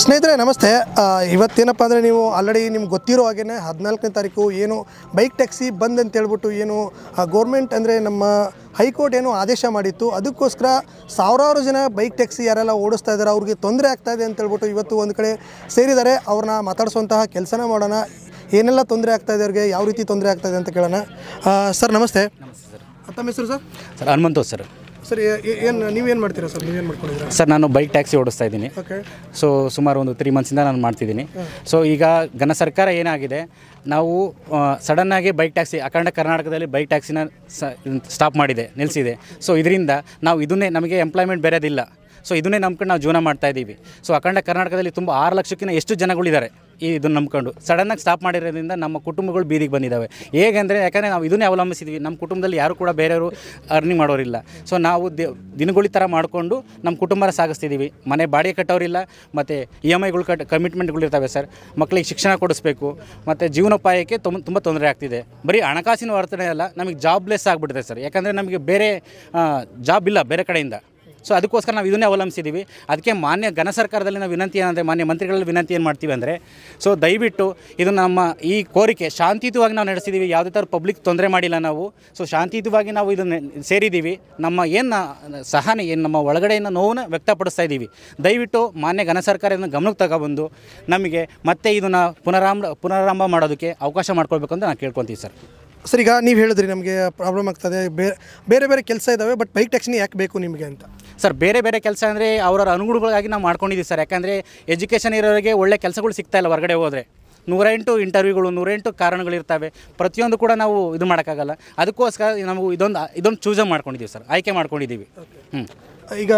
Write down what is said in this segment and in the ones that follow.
ಸ್ನೇಹಿತರೆ ನಮಸ್ತೆ. ಇವತ್ತೇನಪ್ಪ ಅಂದರೆ ನೀವು ಆಲ್ರೆಡಿ ನಿಮ್ಗೆ ಗೊತ್ತಿರೋ ಹಾಗೇ 14ನೇ ತಾರೀಕು ಏನು ಬೈಕ್ ಟ್ಯಾಕ್ಸಿ ಬಂದ್ ಅಂತ ಹೇಳ್ಬಿಟ್ಟು ಏನು ಗೋರ್ಮೆಂಟ್ ಅಂದರೆ ನಮ್ಮ ಹೈಕೋರ್ಟ್ ಏನು ಆದೇಶ ಮಾಡಿತ್ತು. ಅದಕ್ಕೋಸ್ಕರ ಸಾವಿರಾರು ಜನ ಬೈಕ್ ಟ್ಯಾಕ್ಸಿ ಯಾರೆಲ್ಲ ಓಡಿಸ್ತಾ ಇದ್ದಾರೆ ಅವ್ರಿಗೆ ತೊಂದರೆ ಆಗ್ತಾಯಿದೆ ಅಂತ ಹೇಳ್ಬಿಟ್ಟು ಇವತ್ತು ಒಂದು ಕಡೆ ಸೇರಿದ್ದಾರೆ. ಅವ್ರನ್ನ ಮಾತಾಡಿಸುವಂತಹ ಕೆಲಸನ ಮಾಡೋಣ. ಏನೆಲ್ಲ ತೊಂದರೆ ಆಗ್ತಾಯಿದೆ ಅವ್ರಿಗೆ, ಯಾವ ರೀತಿ ತೊಂದರೆ ಆಗ್ತಾಯಿದೆ ಅಂತ ಕೇಳೋಣ. ಸರ್ ನಮಸ್ತೆ. ನಮಸ್ತೆ ಸರ್. ತಮ್ಮ ಹೆಸರು sir? Sir Hanumantos sir. Sir ನೀವೇನು ಮಾಡ್ತೀರಾ ಸರ್? ನೀವೇನು ಮಾಡ್ಕೊಂಡಿದ್ದೀರಾ ಸರ್? ನಾನು ಬೈಕ್ ಟ್ಯಾಕ್ಸಿ ಓಡಿಸ್ತಾ ಇದ್ದೀನಿ. ಓಕೆ. ಸೊ ಸುಮಾರು ಒಂದು 3 ಮಂತ್ಸಿಂದ ನಾನು ಮಾಡ್ತಿದ್ದೀನಿ. ಸೊ ಈಗ ಘನ ಸರ್ಕಾರ ಏನಾಗಿದೆ, ನಾವು ಸಡನ್ನಾಗಿ ಬೈಕ್ ಟ್ಯಾಕ್ಸಿ ಅಖಂಡ ಕರ್ನಾಟಕದಲ್ಲಿ ಬೈಕ್ ಟ್ಯಾಕ್ಸಿನ ಸ್ಟಾಪ್ ಮಾಡಿದೆ, ನಿಲ್ಲಿಸಿದೆ. ಸೊ ಇದರಿಂದ ನಾವು ಇದನ್ನೇ, ನಮಗೆ ಎಂಪ್ಲಾಯ್ಮೆಂಟ್ ಬೇರೆದಿಲ್ಲ. ಸೊ ಇದನ್ನೇ ನಂಬ್ಕೊಂಡು ನಾವು ಜೀವನ ಮಾಡ್ತಾಯಿದ್ದೀವಿ. ಸೊ ಅಖಂಡ ಕರ್ನಾಟಕದಲ್ಲಿ ತುಂಬ 6 ಲಕ್ಷಕ್ಕಿಂತ ಎಷ್ಟು ಜನಗಳಿದ್ದಾರೆ ಇದನ್ನು ನಂಬ್ಕೊಂಡು. ಸಡನ್ನಾಗಿ ಸ್ಟಾಪ್ ಮಾಡಿರೋದ್ರಿಂದ ನಮ್ಮ ಕುಟುಂಬಗಳು ಬೀದಿಗೆ ಬಂದಿದ್ದಾವೆ. ಹೇಗೆಂದರೆ, ಯಾಕಂದರೆ ನಾವು ಇದನ್ನೇ ಅವಲಂಬಿಸಿದ್ವಿ. ನಮ್ಮ ಕುಟುಂಬದಲ್ಲಿ ಯಾರು ಕೂಡ ಬೇರೆಯವರು ಅರ್ನಿಂಗ್ ಮಾಡೋರಿಲ್ಲ. ಸೊ ನಾವು ದಿನಗಳಿ ಥರ ಮಾಡಿಕೊಂಡು ನಮ್ಮ ಕುಟುಂಬನ ಸಾಗಿಸ್ತಿದ್ದೀವಿ. ಮನೆ ಬಾಡಿಗೆ ಕಟ್ಟೋರಿಲ್ಲ, ಮತ್ತು EMIಗಳು ಕಮಿಟ್ಮೆಂಟ್ಗಳಿರ್ತವೆ ಸರ್. ಮಕ್ಕಳಿಗೆ ಶಿಕ್ಷಣ ಕೊಡಿಸ್ಬೇಕು, ಮತ್ತು ಜೀವನೋಪಾಯಕ್ಕೆ ತುಂಬ ತೊಂದರೆ ಆಗ್ತಿದೆ. ಬರೀ ಹಣಕಾಸಿನ ವರ್ತನೆ ಅಲ್ಲ, ನಮಗೆ ಜಾಬ್ಲೆಸ್ ಆಗಿಬಿಟ್ಟಿದೆ ಸರ್. ಯಾಕಂದರೆ ನಮಗೆ ಬೇರೆ ಜಾಬ್ ಇಲ್ಲ ಬೇರೆ ಕಡೆಯಿಂದ. ಸೊ ಅದಕ್ಕೋಸ್ಕರ ನಾವು ಇದನ್ನೇ ಅವಲಂಬಿಸಿದ್ದೀವಿ. ಅದಕ್ಕೆ ಮಾನ್ಯ ಘನ ಸರ್ಕಾರದಲ್ಲಿ ನಾವು ವಿನಂತಿ ಏನಂದರೆ, ಮಾನ್ಯ ಮಂತ್ರಿಗಳಲ್ಲಿ ವಿನಂತಿ ಏನು ಮಾಡ್ತೀವಿ ಅಂದರೆ, ಸೊ ದಯವಿಟ್ಟು ಇದು ನಮ್ಮ ಈ ಕೋರಿಕೆ ಶಾಂತಿಯುತವಾಗಿ ನಾವು ನಡೆಸಿದ್ದೀವಿ. ಯಾವುದೇ ಥರ ಪಬ್ಲಿಕ್ ತೊಂದರೆ ಮಾಡಿಲ್ಲ ನಾವು. ಸೊ ಶಾಂತಿಯುತವಾಗಿ ನಾವು ಇದನ್ನು ಸೇರಿದ್ದೀವಿ. ನಮ್ಮ ಏನು ಸಹನೆ, ಏನು ನಮ್ಮ ಒಳಗಡೆಯಿಂದ ನೋವನ್ನು ವ್ಯಕ್ತಪಡಿಸ್ತಾ ಇದ್ದೀವಿ. ದಯವಿಟ್ಟು ಮಾನ್ಯ ಘನ ಸರ್ಕಾರ ಇದನ್ನು ಗಮನಕ್ಕೆ ತಗೊಬಂದು ನಮಗೆ ಮತ್ತೆ ಇದನ್ನು ಪುನರಾರಂಭ ಮಾಡೋದಕ್ಕೆ ಅವಕಾಶ ಮಾಡ್ಕೊಳ್ಬೇಕು ಅಂತ ನಾನು ಕೇಳ್ಕೊತೀವಿ ಸರ್. ಸರ್, ಈಗ ನೀವು ಹೇಳಿದ್ರಿ ನಮಗೆ ಪ್ರಾಬ್ಲಮ್ ಆಗ್ತದೆ, ಬೇರೆ ಬೇರೆ ಕೆಲಸ ಇದ್ದಾವೆ, ಬಟ್ ಬೈಕ್ ಟ್ಯಾಕ್ಸಿನೇ ಯಾಕೆ ಬೇಕು ನಿಮಗೆ ಅಂತ. ಸರ್, ಬೇರೆ ಬೇರೆ ಕೆಲಸ ಅಂದರೆ ಅವರ ಅನುಗುಣಗಳಾಗಿ ನಾವು ಮಾಡ್ಕೊಂಡಿದ್ದೀವಿ ಸರ್. ಯಾಕಂದರೆ ಎಜುಕೇಷನ್ ಇರೋರಿಗೆ ಒಳ್ಳೆ ಕೆಲಸಗಳು ಸಿಗ್ತಾಯಿಲ್ಲ. ಹೊರಗಡೆ ಹೋದರೆ 108 ಇಂಟರ್ವ್ಯೂಗಳು, 108 ಕಾರಣಗಳಿರ್ತವೆ. ಪ್ರತಿಯೊಂದು ಕೂಡ ನಾವು ಇದು ಮಾಡೋಕ್ಕಾಗಲ್ಲ. ಅದಕ್ಕೋಸ್ಕರ ನಾವು ಇದೊಂದು ಚೂಸ್ ಮಾಡ್ಕೊಂಡಿದ್ದೀವಿ ಸರ್, ಆಯ್ಕೆ ಮಾಡ್ಕೊಂಡಿದ್ದೀವಿ. ಈಗ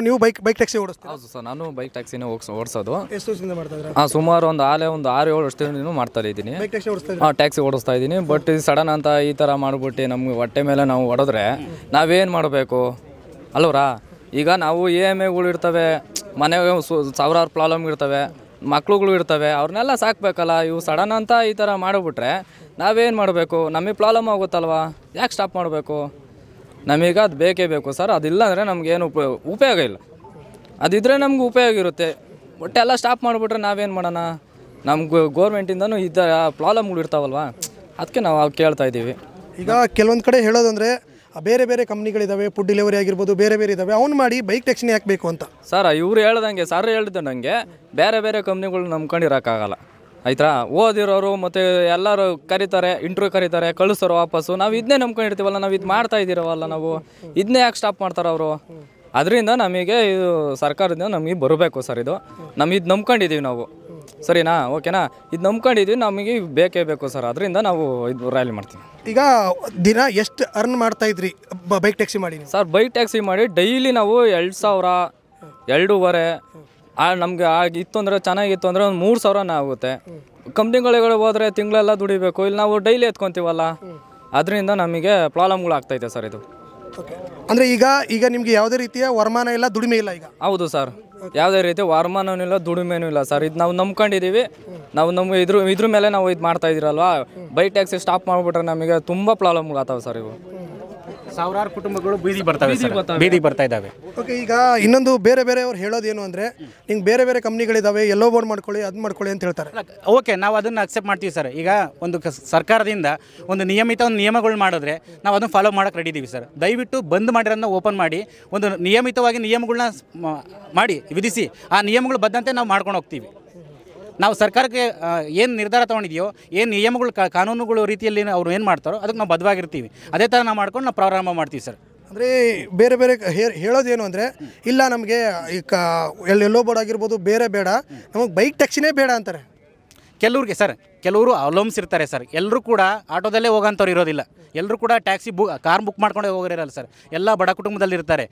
ನೀವು ಬೈಕ್ ಟ್ಯಾಕ್ಸಿ ಓಡಿಸ್ತೀರಾ? ಹೌದು ಸರ್, ನಾನು ಬೈಕ್ ಟ್ಯಾಕ್ಸಿನೇ ಓಡಿಸೋದು. ಎಷ್ಟು ವರ್ಷದಿಂದ ಮಾಡ್ತಾ ಇದ್ದೀರಾ? ಸುಮಾರು ಒಂದು 6-7 ವರ್ಷದಿಂದ ಮಾಡ್ತಾ ಇದ್ದೀನಿ. ಬೈಕ್ ಟ್ಯಾಕ್ಸಿ ಓಡಿಸ್ತಾ ಟ್ಯಾಕ್ಸಿ ಓಡಿಸ್ತಾ ಇದ್ದೀನಿ. ಬಟ್ ಇದು ಸಡನ್ ಅಂತ ಈ ಥರ ಮಾಡಿಬಿಟ್ಟು ನಮ್ಗೆ ಹೊಟ್ಟೆ ಮೇಲೆ ನಾವು ಹೊಡೆದ್ರೆ ನಾವೇನು ಮಾಡಬೇಕು ಅಲ್ವರಾ? ಈಗ ನಾವು EMIಗಳು ಇರ್ತವೆ, ಮನೆಗೆ ಸಾವಿರಾರು ಪ್ರಾಬ್ಲಮ್ ಇರ್ತವೆ, ಮಕ್ಳುಗಳು ಇರ್ತವೆ, ಅವ್ರನ್ನೆಲ್ಲ ಸಾಕಬೇಕಲ್ಲ. ಇವು ಸಡನ್ ಅಂತ ಈ ಥರ ಮಾಡಿಬಿಟ್ರೆ ನಾವೇನು ಮಾಡಬೇಕು? ನಮಗೆ ಪ್ರಾಬ್ಲಮ್ ಆಗುತ್ತಲ್ವ? ಯಾಕೆ ಸ್ಟಾಪ್ ಮಾಡಬೇಕು? ನಮಗೆ ಅದು ಬೇಕೇ ಬೇಕು ಸರ್. ಅದಿಲ್ಲ ಅಂದರೆ ನಮಗೇನು ಉಪಯೋಗ ಇಲ್ಲ. ಅದಿದ್ದರೆ ನಮ್ಗೆ ಉಪಯೋಗ ಇರುತ್ತೆ. ಬಟ್ ಎಲ್ಲ ಸ್ಟಾಪ್ ಮಾಡಿಬಿಟ್ರೆ ನಾವೇನು ಮಾಡೋಣ? ನಮ್ಗೆ ಗೋರ್ಮೆಂಟಿಂದನೂ ಈ ಥರ ಪ್ರಾಬ್ಲಮ್ಗಳು ಇರ್ತಾವಲ್ವ, ಅದಕ್ಕೆ ನಾವು ಕೇಳ್ತಾ ಇದ್ದೀವಿ. ಈಗ ಕೆಲವೊಂದು ಕಡೆ ಹೇಳೋದಂದರೆ ಬೇರೆ ಬೇರೆ ಕಂಪ್ನಿಗಳಿದ್ದಾವೆ, ಫುಡ್ ಡೆಲಿವರಿ ಆಗಿರ್ಬೋದು, ಬೇರೆ ಬೇರೆ ಇದ್ದಾವೆ, ಅವ್ನು ಮಾಡಿ ಬೈಕ್ ಟ್ಯಾಕ್ಸಿನೇ ಯಾಕೆ ಬೇಕು ಅಂತ. ಸರ್, ಇವ್ರು ಹೇಳ್ದಂಗೆ ಸರ್ ಹೇಳಿದಂಗೆ ಬೇರೆ ಬೇರೆ ಕಂಪ್ನಿಗಳು ನಂಬ್ಕೊಂಡಿರೋಕ್ಕಾಗಲ್ಲ ಆಯ್ತಾ. ಓದಿರೋರು ಮತ್ತು ಎಲ್ಲರೂ ಕರೀತಾರೆ, ಇಂಟ್ರ್ಯೂ ಕರೀತಾರೆ, ಕಳಿಸೋರು ವಾಪಸ್ಸು. ನಾವು ಇದನ್ನೇ ನಂಬ್ಕೊಂಡಿರ್ತೀವಲ್ಲ, ನಾವು ಇದು ಮಾಡ್ತಾ ಇದ್ದೀರವಲ್ಲ, ನಾವು ಇದನ್ನೇ ಯಾಕೆ ಸ್ಟಾಪ್ ಮಾಡ್ತಾರೆ ಅವರು? ಅದರಿಂದ ನಮಗೆ ಇದು ಸರ್ಕಾರದಿಂದ ನಮಗೆ ಬರಬೇಕು ಸರ್. ಇದು ಇದು ನಂಬ್ಕೊಂಡಿದ್ದೀವಿ ನಾವು, ಸರಿನಾ? ಓಕೆನಾ? ಇದು ನಂಬ್ಕೊಂಡಿದ್ದೀವಿ, ನಮಗೆ ಬೇಕೇ ಬೇಕು ಸರ್. ಅದರಿಂದ ನಾವು ಇದು ರ್ಯಾಲಿ ಮಾಡ್ತೀವಿ. ಈಗ ದಿನ ಎಷ್ಟು ಅರ್ನ್ ಮಾಡ್ತಾ ಇದ್ರಿ ಬೈಕ್ ಟ್ಯಾಕ್ಸಿ ಮಾಡಿ? ಸರ್, ಬೈಕ್ ಟ್ಯಾಕ್ಸಿ ಮಾಡಿ ಡೈಲಿ ನಾವು 2,000, 2,500 ನಮಗೆ ಇತ್ತು ಅಂದರೆ, ಚೆನ್ನಾಗಿತ್ತು ಅಂದರೆ ಒಂದು 3,000 ಆಗುತ್ತೆ. ಕಂಪ್ನಿಗಳಿಗೆ ಹೋದರೆ ತಿಂಗಳೆಲ್ಲ ದುಡಿಬೇಕು. ಇಲ್ಲಿ ನಾವು ಡೈಲಿ ಎತ್ಕೊತೀವಲ್ಲ, ಅದರಿಂದ ನಮಗೆ ಪ್ರಾಬ್ಲಮ್ಗಳು ಆಗ್ತೈತೆ ಸರ್. ಇದು ಅಂದರೆ ಈಗ ನಿಮಗೆ ಯಾವುದೇ ರೀತಿಯ ವರಮಾನ ಇಲ್ಲ, ದುಡಿಮೆ ಇಲ್ಲ ಈಗ? ಹೌದು ಸರ್, ಯಾವುದೇ ರೀತಿ ವರಮಾನವೂ ಇಲ್ಲ, ದುಡಿಮೆನೂ ಇಲ್ಲ ಸರ್. ಇದು ನಾವು ನಂಬ್ಕೊಂಡಿದ್ದೀವಿ. ನಾವು ಇದ್ರ ಮೇಲೆ ನಾವು ಇದು ಮಾಡ್ತಾ ಇದ್ದೀರಲ್ವಾ. ಬೈಕ್ ಟ್ಯಾಕ್ಸಿ ಸ್ಟಾಪ್ ಮಾಡಿಬಿಟ್ರೆ ನಮಗೆ ತುಂಬ ಪ್ರಾಬ್ಲಮ್ಗಳು ಆಗ್ತಾವೆ ಸರ್. ಇವು ಸಾವಿರಾರು ಕುಟುಂಬಗಳು ಬೀದಿಗೆ ಬರ್ತಾ ಇದ್ದಾವೆ. ಓಕೆ. ಈಗ ಇನ್ನೊಂದು ಬೇರೆ ಅವ್ರು ಹೇಳೋದೇನು ಅಂದರೆ, ನಿಂಗೆ ಬೇರೆ ಬೇರೆ ಕಂಪ್ನಿಗಳಿದ್ದಾವೆ, ಎಲ್ಲೋ ಬೋರ್ಡ್ ಮಾಡ್ಕೊಳ್ಳಿ, ಅದು ಮಾಡ್ಕೊಳ್ಳಿ ಅಂತ ಹೇಳ್ತಾರೆ. ಓಕೆ, ನಾವು ಅದನ್ನು ಅಕ್ಸೆಪ್ಟ್ ಮಾಡ್ತೀವಿ ಸರ್. ಈಗ ಒಂದು ಸರ್ಕಾರದಿಂದ ಒಂದು ನಿಯಮಗಳು ಮಾಡಿದ್ರೆ ನಾವು ಅದನ್ನು ಫಾಲೋ ಮಾಡೋಕ್ಕೆ ರೆಡಿ ಇದ್ದೀವಿ ಸರ್. ದಯವಿಟ್ಟು ಬಂದ್ ಮಾಡಿರೋದನ್ನ ಓಪನ್ ಮಾಡಿ ಒಂದು ನಿಯಮಿತವಾಗಿ ನಿಯಮಗಳನ್ನ ವಿಧಿಸಿ ಆ ನಿಯಮಗಳು ಬದ್ದಂತೆ ನಾವು ಮಾಡ್ಕೊಂಡು ಹೋಗ್ತೀವಿ. ನಾವು ಸರ್ಕಾರಕ್ಕೆ ಏನು ನಿರ್ಧಾರ ತೊಗೊಂಡಿದೆಯೋ, ಏನು ನಿಯಮಗಳು ಕಾನೂನುಗಳು ರೀತಿಯಲ್ಲಿ ಅವ್ರು ಏನು ಮಾಡ್ತಾರೋ ಅದಕ್ಕೆ ನಾವು ಬದ್ಧವಾಗಿರ್ತೀವಿ. ಅದೇ ಥರ ನಾವು ಮಾಡ್ಕೊಂಡು ನಾವು ಪ್ರಾರಂಭ ಮಾಡ್ತೀವಿ ಸರ್. ಅಂದರೆ ಬೇರೆ ಹೇಳೋದೇನು ಅಂದರೆ, ಇಲ್ಲ ನಮಗೆ ಈಗ ಎಲ್ಲೋ ಬೋರ್ಡ್ ಆಗಿರ್ಬೋದು, ಬೇರೆ ಬೇಡ, ನಮಗೆ ಬೈಕ್ ಟ್ಯಾಕ್ಸಿನೇ ಬೇಡ ಅಂತಾರೆ ಕೆಲವ್ರಿಗೆ ಸರ್. ಕೆಲವರು ಅವಲಂಬಿಸಿರ್ತಾರೆ ಸರ್. ಎಲ್ಲರೂ ಕೂಡ ಆಟೋದಲ್ಲೇ ಹೋಗೋಂಥವ್ರು ಇರೋದಿಲ್ಲ. ಎಲ್ಲರೂ ಕೂಡ ಕಾರ್ ಬುಕ್ ಮಾಡ್ಕೊಂಡೇ ಹೋಗಿರಲ್ಲ ಸರ್. ಎಲ್ಲ ಬಡ ಕುಟುಂಬದಲ್ಲಿ ಇರ್ತಾರೆ.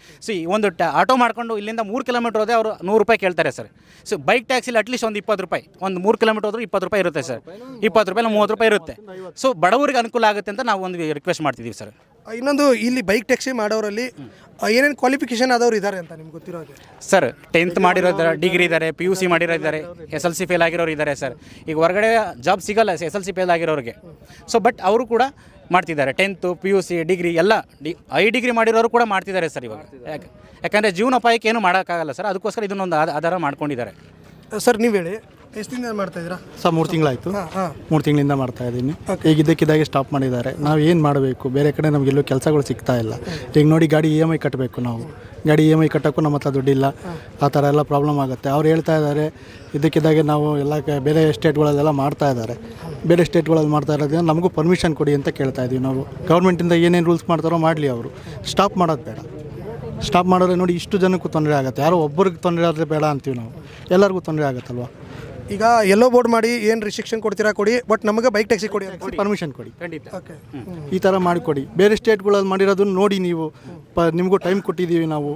ಒಂದು ಆಟೋ ಮಾಡ್ಕೊಂಡು ಇಲ್ಲಿಂದ 3 ಕಿಲೋಮೀಟ್ರ್ ಹೋದರೆ ಅವರು 100 ರೂಪಾಯಿ ಕೇಳ್ತಾರೆ ಸರ್. ಸೊ ಬೈಕ್ ಟ್ಯಾಕ್ಸಿಲಿ ಅಟ್ಲೀಸ್ಟ್ ಒಂದು 20 ರೂಪಾಯಿ, ಒಂದು 3 ಕಿಲೋಮೀಟ್ರ್ ಹೋದ್ರೆ 20 ರೂಪಾಯಿ ಇರುತ್ತೆ ಸರ್. 20 ರೂಪಾಯಿ 30 ರೂಪಾಯಿ ಇರುತ್ತೆ. ಸೊ ಬಡವರಿಗೆ ಅನುಕೂಲ ಆಗುತ್ತೆ ಅಂತ ನಾವು ಒಂದು ರಿಕ್ವೆಸ್ಟ್ ಮಾಡ್ತಿದ್ದೀವಿ ಸರ್. ಇನ್ನೊಂದು, ಇಲ್ಲಿ ಬೈಕ್ ಟ್ಯಾಕ್ಸಿ ಮಾಡೋರಲ್ಲಿ ಏನೇನು ಕ್ವಾಲಿಫಿಕೇಷನ್ ಆದವ್ರು ಇದ್ದಾರೆ ಅಂತ ನಿಮ್ಗೆ ಗೊತ್ತಿರೋದು? ಸರ್, 10th ಮಾಡಿರೋದಾರೆ, ಡಿಗ್ರಿ ಇದ್ದಾರೆ, PUC ಮಾಡಿರೋದ್ದಾರೆ, SLC ಫೇಲ್ ಆಗಿರೋರು ಇದ್ದಾರೆ ಸರ್. ಈಗ ಹೊರಗಡೆ ಜಾಬ್ ಸಿಗಲ್ಲ SLC ಫೇಲ್ ಆಗಿರೋರಿಗೆ. ಸೊ ಬಟ್ ಅವರು ಕೂಡ ಮಾಡ್ತಿದ್ದಾರೆ. 10th, PUC, ಡಿಗ್ರಿ ಎಲ್ಲ ಹೈ ಡಿಗ್ರಿ ಮಾಡಿರೋರು ಕೂಡ ಮಾಡ್ತಿದ್ದಾರೆ ಸರ್ ಇವಾಗ. ಯಾಕಂದರೆ ಜೀವನೋಪಾಯಕ್ಕೆ ಏನು ಮಾಡೋಕ್ಕಾಗಲ್ಲ ಸರ್. ಅದಕ್ಕೋಸ್ಕರ ಇದನ್ನೊಂದು ಆಧಾರ ಮಾಡ್ಕೊಂಡಿದ್ದಾರೆ. ಸರ್ ನೀವು ಹೇಳಿ, ಎಷ್ಟು ದಿನ ಮಾಡ್ತಾಯಿದ್ದೀರಾ? ಸರ್ 3 ತಿಂಗಳಾಯಿತು. ಹಾಂ ಹಾಂ 3 ತಿಂಗಳಿಂದ ಮಾಡ್ತಾ ಇದ್ದೀನಿ. ಈಗ ಇದ್ದಕ್ಕಿದ್ದಾಗೆ ಸ್ಟಾಪ್ ಮಾಡಿದ್ದಾರೆ. ನಾವು ಏನು ಮಾಡಬೇಕು, ಬೇರೆ ಕಡೆ ನಮಗೆಲ್ಲೂ ಕೆಲಸಗಳು ಸಿಗ್ತಾ ಇಲ್ಲ. ಈಗ ನೋಡಿ, ಗಾಡಿ EMI ಕಟ್ಟಬೇಕು. ನಾವು ಗಾಡಿ EMI ಕಟ್ಟೋಕ್ಕೂ ನಮ್ಮ ಹತ್ರ ದುಡ್ಡಿಲ್ಲ. ಆ ಥರ ಎಲ್ಲ ಪ್ರಾಬ್ಲಮ್ ಆಗುತ್ತೆ. ಅವ್ರು ಹೇಳ್ತಾ ಇದ್ದಾರೆ ಇದ್ದಕ್ಕಿದ್ದಾಗೆ ನಾವು ಎಲ್ಲ ಬೇರೆ ಸ್ಟೇಟ್ಗಳಲ್ಲೆಲ್ಲ ಮಾಡ್ತಾ ಇದ್ದಾರೆ. ಬೇರೆ ಸ್ಟೇಟ್ಗಳಲ್ಲಿ ಮಾಡ್ತಾ ಇರೋದ್ರಿಂದ ನಮಗೂ ಪರ್ಮಿಷನ್ ಕೊಡಿ ಅಂತ ಕೇಳ್ತಾ ಇದ್ದೀವಿ. ನಾವು ಗೌರ್ಮೆಂಟಿಂದ ಏನೇನು ರೂಲ್ಸ್ ಮಾಡ್ತಾರೋ ಮಾಡಲಿ, ಅವರು ಸ್ಟಾಪ್ ಮಾಡೋದು ಬೇಡ. ಸ್ಟಾಪ್ ಮಾಡಿದ್ರೆ ನೋಡಿ ಇಷ್ಟು ಜನಕ್ಕೂ ತೊಂದರೆ ಆಗುತ್ತೆ. ಯಾರೋ ಒಬ್ಬರಿಗೆ ತೊಂದರೆ ಆದರೆ ಬೇಡ ಅಂತೀವಿ ನಾವು, ಎಲ್ಲರಿಗೂ ತೊಂದರೆ ಆಗುತ್ತಲ್ವ. ಈಗ ಎಲ್ಲೋ ಬೋರ್ಡ್ ಮಾಡಿ ಏನು ರಿಸ್ಟ್ರಿಕ್ಷನ್ ಕೊಡ್ತೀರಾ ಕೊಡಿ, ಬಟ್ ನಮಗೆ ಬೈಕ್ ಟ್ಯಾಕ್ಸಿ ಕೊಡಿ, ಪರ್ಮಿಷನ್ ಕೊಡಿ. ಓಕೆ, ಈ ಥರ ಮಾಡಿಕೊಡಿ. ಬೇರೆ ಸ್ಟೇಟ್ಗಳಲ್ಲಿ ಮಾಡಿರೋದನ್ನು ನೋಡಿ ನೀವು. ನಿಮಗೂ ಟೈಮ್ ಕೊಟ್ಟಿದ್ದೀವಿ ನಾವು.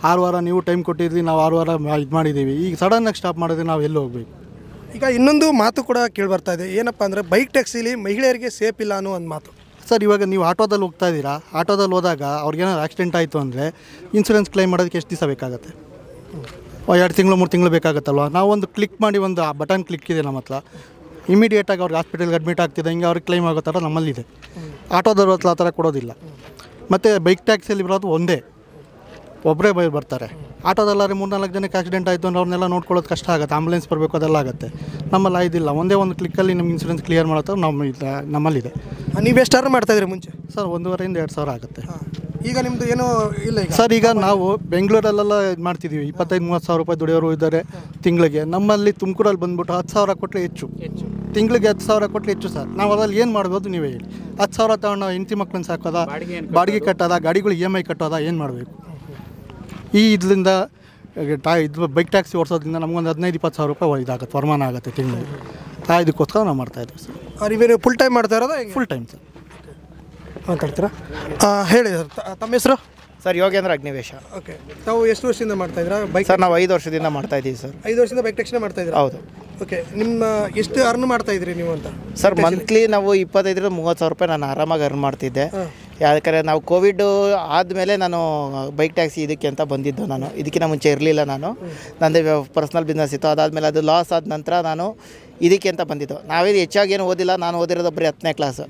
6 ವಾರ ನೀವು ಟೈಮ್ ಕೊಟ್ಟಿದ್ವಿ, ನಾವು 6 ವಾರ ಇದು ಮಾಡಿದ್ದೀವಿ. ಈಗ ಸಡನ್ನಾಗಿ ಸ್ಟಾಪ್ ಮಾಡಿದ್ರೆ ನಾವು ಎಲ್ಲಿ ಹೋಗ್ಬೇಕು? ಈಗ ಇನ್ನೊಂದು ಮಾತು ಕೂಡ ಕೇಳಿ ಬರ್ತಾ ಇದೆ, ಏನಪ್ಪ ಅಂದರೆ ಬೈಕ್ ಟ್ಯಾಕ್ಸಿಲಿ ಮಹಿಳೆಯರಿಗೆ ಸೇಫ್ ಇಲ್ಲ ಅನ್ನೋ ಒಂದು ಮಾತು. ಸರ್, ಇವಾಗ ನೀವು ಆಟೋದಲ್ಲಿ ಹೋಗ್ತಾ ಇದ್ದೀರಾ, ಆಟೋದಲ್ಲಿ ಹೋದಾಗ ಅವ್ರಿಗೇನಾದ್ರು ಆಕ್ಸಿಡೆಂಟ್ ಆಯಿತು ಅಂದರೆ ಇನ್ಸೂರೆನ್ಸ್ ಕ್ಲೈಮ್ ಮಾಡೋದಕ್ಕೆ ಎಷ್ಟು ದಿವಸ ಬೇಕಾಗುತ್ತೆ? 2 ತಿಂಗಳು 3 ತಿಂಗಳು ಬೇಕಾಗುತ್ತಲ್ವ. ನಾವು ಒಂದು ಕ್ಲಿಕ್ ಮಾಡಿ, ಒಂದು ಬಟನ್ ಕ್ಲಿಕ್ ಇದೆ ನಮ್ಮ ಹತ್ರ, ಇಮಿಡಿಯೇಟಾಗಿ ಅವ್ರಿಗೆ ಹಾಸ್ಪಿಟಲ್ಗೆ ಅಡ್ಮಿಟ್ ಆಗ್ತಿದೆ, ಹಿಂಗೆ ಅವ್ರಿಗೆ ಕ್ಲೈಮ್ ಆಗೋ ಥರ ನಮ್ಮಲ್ಲಿದೆ. ಆಟೋದವ್ರ ಹತ್ರ ಆ ಥರ ಕೊಡೋದಿಲ್ಲ. ಮತ್ತು ಬೈಕ್ ಟ್ಯಾಕ್ಸಿಯಲ್ಲಿ ಬರೋದು ಒಂದೇ, ಒಬ್ಬರೇ ಬರ್ತಾರೆ. ಆಟೋದಲ್ಲಾದ್ರೆ 3-4 ಜನಕ್ಕೆ ಆಕ್ಸಿಡೆಂಟ್ ಆಯಿತು ಅಂದ್ರೆ ಅವ್ರನ್ನೆಲ್ಲ ನೋಡ್ಕೊಳ್ಳೋದು ಕಷ್ಟ ಆಗುತ್ತೆ. ಆಂಬುಲೆನ್ಸ್ ಬರಬೇಕು, ಅದೆಲ್ಲ ಆಗುತ್ತೆ. ನಮ್ಮಲ್ಲಿ ಇದಿಲ್ಲ. ಒಂದೇ ಒಂದು ಕ್ಲಿಕ್ಕಲ್ಲಿ ನಿಮ್ಗೆ ಇನ್ಸೂರೆನ್ಸ್ ಕ್ಲಿಯರ್ ಮಾಡೋ ಥರ ನಮ್ಮಲ್ಲಿದೆ. ನೀವು ಎಷ್ಟು ಅರ್ನ್ ಮಾಡ್ತಾಯಿದ್ರಿ ಮುಂಚೆ? ಸರ್, 1,500 2 ಸಾವಿರ ಆಗುತ್ತೆ. ಈಗ ನಿಮ್ಮದು ಏನೂ ಇಲ್ಲ ಈಗ? ಸರ್, ಈಗ ನಾವು ಬೆಂಗಳೂರಲ್ಲೆಲ್ಲ ಇದು ಮಾಡ್ತಿದ್ದೀವಿ. 25-30 ಸಾವಿರ ರೂಪಾಯಿ ದುಡಿಯೋರು ಇದ್ದಾರೆ ತಿಂಗಳಿಗೆ. ನಮ್ಮಲ್ಲಿ ತುಮಕೂರಲ್ಲಿ ಬಂದ್ಬಿಟ್ಟು 10 ಸಾವಿರ ಕೊಟ್ಟರೆ ಹೆಚ್ಚು. ತಿಂಗಳಿಗೆ 10 ಸಾವಿರ ಕೊಟ್ಟರೆ ಹೆಚ್ಚು ಸರ್. ನಾವು ಅದ್ರಲ್ಲಿ ಏನು ಮಾಡ್ಬೋದು ನೀವೇ ಹೇಳಿ? 10 ಸಾವಿರ ತಗೊಂಡು ನಾವು ಹೆಂಡತಿ ಮಕ್ಕಳನ್ನ ಸಾಕೋದಾ, ಬಾಡಿಗೆ ಕಟ್ಟೋದಾ, ಗಾಡಿಗಳು EMI ಕಟ್ಟೋದಾ, ಏನು ಮಾಡಬೇಕು? ಈ ಇದರಿಂದ ಇದು ಬೈಕ್ ಟ್ಯಾಕ್ಸಿ ಓಡಿಸೋದ್ರಿಂದ ನಮಗೊಂದು 15-20 ಸಾವಿರ ರೂಪಾಯಿ ಇದಾಗುತ್ತೆ, ವರಮಾನ ಆಗುತ್ತೆ ತಿಂಗಳಿಗೆ. ಇದಕ್ಕೋಸ್ಕರ ನಾವು ಮಾಡ್ತಾಯಿದ್ದೀವಿ ಸರ್. ನೀವೇನು ಫುಲ್ ಟೈಮ್ ಮಾಡ್ತಾ ಇರೋದಾ? Full time sir. ಮಾತಾಡ್ತೀರಾ? ಹೇಳಿ ಸರ್, ತಮ್ಮ ಹೆಸರು? ಸರ್, ಯೋಗೇಂದ್ರ ಅಗ್ನಿವೇಶ. ಓಕೆ, ತಾವು ಎಷ್ಟು ವರ್ಷದಿಂದ ಮಾಡ್ತಾಯಿದ್ದೀರಾ ಬೈಕ್? ಸರ್, ನಾವು 5 ವರ್ಷದಿಂದ ಮಾಡ್ತಾಯಿದ್ದೀವಿ ಸರ್. 5 ವರ್ಷದಿಂದ ಬೈಕ್ ಟ್ಯಾಕ್ಸಿನೇ ಮಾಡ್ತಾಯಿದ್ದೀರಾ? ಹೌದು. ಓಕೆ, ನಿಮ್ಮ ಎಷ್ಟು ಅರ್ನ್ ಮಾಡ್ತಾಯಿದ್ರಿ ನೀವು ಅಂತ? ಸರ್, ಮಂತ್ಲಿ ನಾವು 25-30 ಸಾವಿರ ರೂಪಾಯಿ ನಾನು ಆರಾಮಾಗಿ ಅರ್ನ್ ಮಾಡ್ತಿದ್ದೆ. ಯಾಕಂದರೆ ನಾವು ಕೋವಿಡ್ ಆದಮೇಲೆ ನಾನು ಬೈಕ್ ಟ್ಯಾಕ್ಸಿ ಇದಕ್ಕೆ ಅಂತ ಬಂದಿದ್ದು. ನಾನು ಇದಕ್ಕಿಂತ ಮುಂಚೆ ಇರಲಿಲ್ಲ. ನಂದು ಪರ್ಸ್ನಲ್ ಬಿಸ್ನೆಸ್ ಇತ್ತು. ಅದಾದಮೇಲೆ ಅದು ಲಾಸ್ ಆದ ನಂತರ ನಾನು ಇದಕ್ಕೆ ಅಂತ ಬಂದಿದ್ದು. ನಾವೇನು ಹೆಚ್ಚಾಗಿ ಏನು ಓದಿಲ್ಲ. ನಾನು ಓದಿರೋದು ಬರೀ 10ನೇ ಕ್ಲಾಸು.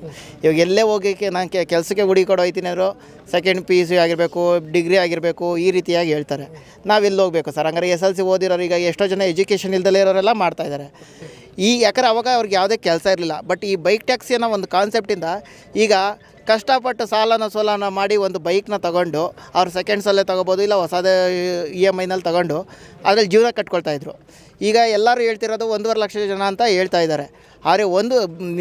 ಇವಾಗ ಎಲ್ಲೇ ಹೋಗೋಕ್ಕೆ ನಾನು ಕೆಲಸಕ್ಕೆ ಹುಡುಕೊಡು ಹೋಗ್ತೀನಿ ಅಂದರು ಸೆಕೆಂಡ್ PUC ಆಗಿರಬೇಕು, ಡಿಗ್ರಿ ಆಗಿರಬೇಕು, ಈ ರೀತಿಯಾಗಿ ಹೇಳ್ತಾರೆ. ನಾವೆಲ್ಲಿ ಹೋಗಬೇಕು ಸರ್? ಹಂಗಾರೆ SLC ಓದಿರೋರು ಈಗ ಎಷ್ಟೋ ಜನ ಎಜುಕೇಷನ್ ಇಲ್ದಲೇ ಇರೋರೆಲ್ಲ ಮಾಡ್ತಾಯಿದ್ದಾರೆ. ಯಾಕಂದರೆ ಅವಾಗ ಅವ್ರಿಗೆ ಯಾವುದೇ ಕೆಲಸ ಇರಲಿಲ್ಲ. ಬಟ್ ಈ ಬೈಕ್ ಟ್ಯಾಕ್ಸಿ ಅನ್ನೋ ಒಂದು ಕಾನ್ಸೆಪ್ಟಿಂದ ಈಗ ಕಷ್ಟಪಟ್ಟು ಸಾಲನ ಮಾಡಿ ಒಂದು ಬೈಕ್ನ ತೊಗೊಂಡು ಅವ್ರು ಸೆಕೆಂಡ್ಸಲ್ಲೇ ತೊಗೋಬೋದು, ಇಲ್ಲ ಹೊಸದೇ EMIನಲ್ಲಿ ತೊಗೊಂಡು ಅದ್ರಲ್ಲಿ ಜೀವನ ಕಟ್ಕೊಳ್ತಾಯಿದ್ರು. ಈಗ ಎಲ್ಲರೂ ಹೇಳ್ತಿರೋದು 1.5 ಲಕ್ಷ ಜನ ಅಂತ ಹೇಳ್ತಾ ಇದ್ದಾರೆ. ಆದರೆ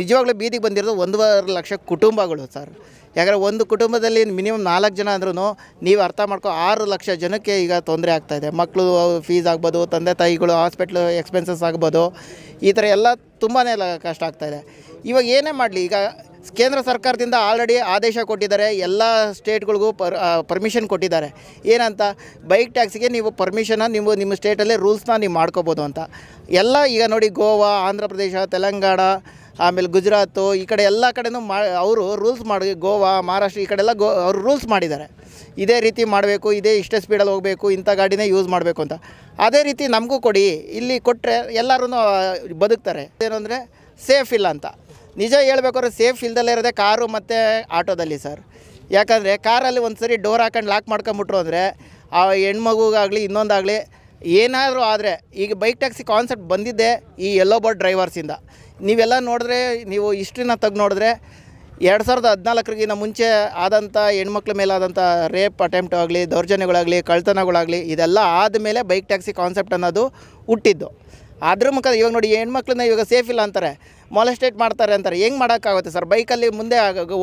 ನಿಜವಾಗ್ಲೂ ಬೀದಿಗೆ ಬಂದಿರೋದು 1.5 ಲಕ್ಷ ಕುಟುಂಬಗಳು ಸರ್. ಯಾಕಂದರೆ ಒಂದು ಕುಟುಂಬದಲ್ಲಿ ಮಿನಿಮಮ್ 4 ಜನ ಅಂದ್ರೂ ನೀವು ಅರ್ಥ ಮಾಡ್ಕೊ 6 ಲಕ್ಷ ಜನಕ್ಕೆ ಈಗ ತೊಂದರೆ ಆಗ್ತಾಯಿದೆ. ಮಕ್ಕಳು ಫೀಸ್ ಆಗ್ಬೋದು, ತಂದೆ ತಾಯಿಗಳು ಹಾಸ್ಪಿಟ್ಲ್ ಎಕ್ಸ್ಪೆನ್ಸಸ್ ಆಗ್ಬೋದು, ಈ ಥರ ಎಲ್ಲ ತುಂಬಾ ಕಷ್ಟ ಆಗ್ತಾಯಿದೆ. ಇವಾಗ ಏನೇ ಮಾಡಲಿ, ಈಗ ಕೇಂದ್ರ ಸರ್ಕಾರದಿಂದ ಆಲ್ರೆಡಿ ಆದೇಶ ಕೊಟ್ಟಿದ್ದಾರೆ. ಎಲ್ಲ ಸ್ಟೇಟ್ಗಳಿಗೂ ಪರ್ಮಿಷನ್ ಕೊಟ್ಟಿದ್ದಾರೆ. ಏನಂತ, ಬೈಕ್ ಟ್ಯಾಕ್ಸಿಗೆ ನೀವು ಪರ್ಮಿಷನ್ನ ನಿಮ್ಮ ಸ್ಟೇಟಲ್ಲೇ ರೂಲ್ಸ್ನ ನೀವು ಮಾಡ್ಕೋಬೋದು ಅಂತ. ಎಲ್ಲ ಈಗ ನೋಡಿ, ಗೋವಾ, ಆಂಧ್ರ ಪ್ರದೇಶ, ತೆಲಂಗಾಣ, ಆಮೇಲೆ ಗುಜರಾತು, ಈ ಕಡೆ ಎಲ್ಲ ಕಡೆನೂ ಅವರು ರೂಲ್ಸ್ ಮಾಡಿ, ಗೋವಾ, ಮಹಾರಾಷ್ಟ್ರ ಈ ಕಡೆಲ್ಲ ಅವರು ರೂಲ್ಸ್ ಮಾಡಿದ್ದಾರೆ. ಇದೇ ರೀತಿ ಮಾಡಬೇಕು, ಇಷ್ಟೇ ಸ್ಪೀಡಲ್ಲಿ ಹೋಗಬೇಕು, ಇಂಥ ಗಾಡಿನೇ ಯೂಸ್ ಮಾಡಬೇಕು ಅಂತ. ಅದೇ ರೀತಿ ನಮಗೂ ಕೊಡಿ. ಇಲ್ಲಿ ಕೊಟ್ಟರೆ ಎಲ್ಲರೂ ಬದುಕ್ತಾರೆ. ಏನಂದರೆ ಸೇಫ್ ಇಲ್ಲ ಅಂತ. ನಿಜ ಹೇಳ್ಬೇಕಾದ್ರೆ ಸೇಫ್ ಇಲ್ದಲ್ಲೇ ಇರೋದೇ ಕಾರು ಮತ್ತು ಆಟೋದಲ್ಲಿ ಸರ್. ಯಾಕಂದರೆ ಕಾರಲ್ಲಿ ಒಂದು ಸರಿ ಡೋರ್ ಹಾಕೊಂಡು ಲಾಕ್ ಮಾಡ್ಕೊಂಬಿಟ್ರು ಅಂದರೆ ಆ ಹೆಣ್ಮಗುಗಾಗಲಿ ಇನ್ನೊಂದಾಗಲಿ ಏನಾದರೂ ಆದರೆ, ಈಗ ಬೈಕ್ ಟ್ಯಾಕ್ಸಿ ಕಾನ್ಸೆಪ್ಟ್ ಬಂದಿದ್ದೆ ಈ ಯೆಲ್ಲೋ ಬೋರ್ಡ್ ಡ್ರೈವರ್ಸಿಂದ. ನೀವೆಲ್ಲ ನೋಡಿದ್ರೆ, ನೀವು ಹಿಸ್ಟ್ರಿನ ತೆಗೆದು ನೋಡಿದ್ರೆ 2014 ಮುಂಚೆ ಆದಂಥ ಹೆಣ್ಮಕ್ಳ ಮೇಲೆ ಆದಂಥ ರೇಪ್ ಅಟೆಂಪ್ಟ್ ಆಗಲಿ, ದೌರ್ಜನ್ಯಗಳಾಗಲಿ, ಕಳ್ತನಗಳಾಗಲಿ, ಇದೆಲ್ಲ ಆದಮೇಲೆ ಬೈಕ್ ಟ್ಯಾಕ್ಸಿ ಕಾನ್ಸೆಪ್ಟ್ ಅನ್ನೋದು ಹುಟ್ಟಿದ್ದು. ಅದ್ರ ಮುಖ ಇವಾಗ ನೋಡಿ, ಹೆಣ್ಮಕ್ಳನ್ನ ಇವಾಗ ಸೇಫ್ ಇಲ್ಲ ಅಂತಾರೆ, ಮೊಲೆಸ್ಟೇಟ್ ಮಾಡ್ತಾರೆ ಅಂತಾರೆ. ಹೆಂಗೆ ಮಾಡೋಕ್ಕಾಗುತ್ತೆ ಸರ್? ಬೈಕಲ್ಲಿ ಮುಂದೆ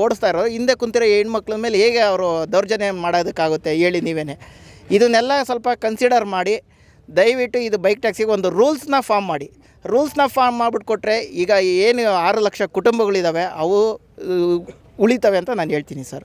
ಓಡಿಸ್ತಾ ಇರೋ ಹಿಂದೆ ಕುಂತಿರೋ ಹೆಣ್ಮಕ್ಳ ಮೇಲೆ ಹೇಗೆ ಅವರು ದೌರ್ಜನ್ಯ ಮಾಡೋದಕ್ಕಾಗುತ್ತೆ ಹೇಳಿ ನೀವೇ? ಇದನ್ನೆಲ್ಲ ಸ್ವಲ್ಪ ಕನ್ಸಿಡರ್ ಮಾಡಿ ದಯವಿಟ್ಟು ಇದು ಬೈಕ್ ಟ್ಯಾಕ್ಸಿಗೆ ಒಂದು ರೂಲ್ಸ್ನ ಫಾರ್ಮ್ ಮಾಡಿ. ರೂಲ್ಸ್ನ ಫಾರ್ಮ್ ಮಾಡಿಬಿಟ್ಟು ಕೊಟ್ಟರೆ ಈಗ ಏನು 6 ಲಕ್ಷ ಕುಟುಂಬಗಳಿದ್ದಾವೆ, ಅವು ಉಳಿತವೆ ಅಂತ ನಾನು ಹೇಳ್ತೀನಿ ಸರ್.